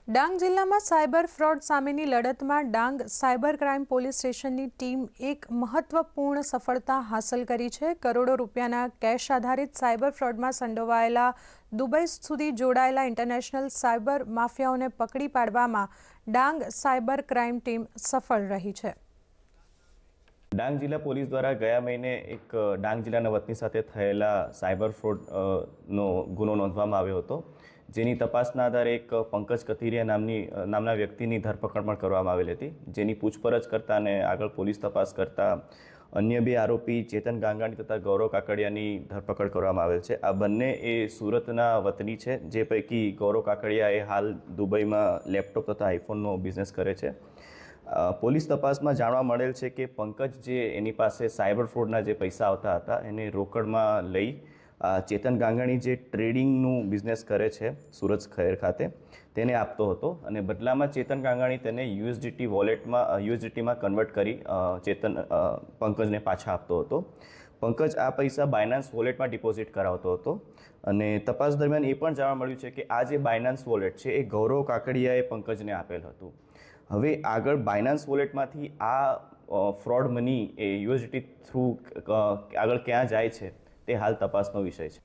ડાંગ જિલ્લામાં cyber fraud સામેની લડતમાં ડાંગ સાયબર ક્રાઇમ પોલીસ સ્ટેશનની ટીમ એક મહત્વપૂર્ણ સફળતા હાંસલ કરી છે। કરોડો રૂપિયાના કેશ આધારિત સાયબર ફ્રોડમાં સંડોવાયેલા દુબઈ સુધી જોડાયેલા ઇન્ટરનેશનલ સાયબર માફિયાઓને પકડી પાડવામાં ડાંગ સાયબર ક્રાઇમ ટીમ સફળ રહી છે। ડાંગ જિલ્લા પોલીસ દ્વારા ગયા મહિને એક ડાંગ જિલ્લાના વતની સાથે થયેલા સાયબર ફ્રોડનો ગુનો નોંધવામાં આવ્યો હતો, જેની તપાસના આધારે એક પંકજ કથિરિયા નામના વ્યક્તિની ધરપકડ પણ કરવામાં આવેલી હતી, જેની પૂછપરછ કરતા અને આગળ પોલીસ તપાસ કરતા અન્ય બે આરોપી ચેતન ગાંગાણી તથા ગૌરવ કાકડિયાની ધરપકડ કરવામાં આવેલ છે। આ બંને એ સુરતના વતની છે, જે પૈકી ગૌરવ કાકડિયા એ હાલ દુબઈમાં લેપટોપ તથા આઈફોનનો બિઝનેસ કરે છે। પોલીસ તપાસમાં જાણવા મળેલ છે કે પંકજ જે એની પાસે સાયબર ફ્રોડના જે પૈસા આવતા હતા એને રોકડમાં લઈ ચેતન ગાંગાણી જે ટ્રેડિંગનું બિઝનેસ કરે છે સુરત શહેર ખાતે તેને આપતો હતો અને બદલામાં ચેતન ગાંગાણી તેને યુએસડીટીમાં કન્વર્ટ કરી પંકજને પાછા આપતો હતો। પંકજ આ પૈસા બાયનાન્સ વોલેટમાં ડિપોઝિટ કરાવતો હતો અને તપાસ દરમિયાન એ પણ જાણવા મળ્યું છે કે આ જે બાયનાન્સ વોલેટ છે એ ગૌરવ કાકડિયાએ પંકજને આપેલ હતું। હવે આગળ બાયનાન્સ વોલેટમાંથી આ ફ્રોડ મની એ યુએસડીટી થ્રુ આગળ ક્યાં જાય છે તે હાલ તપાસનો વિષય છે।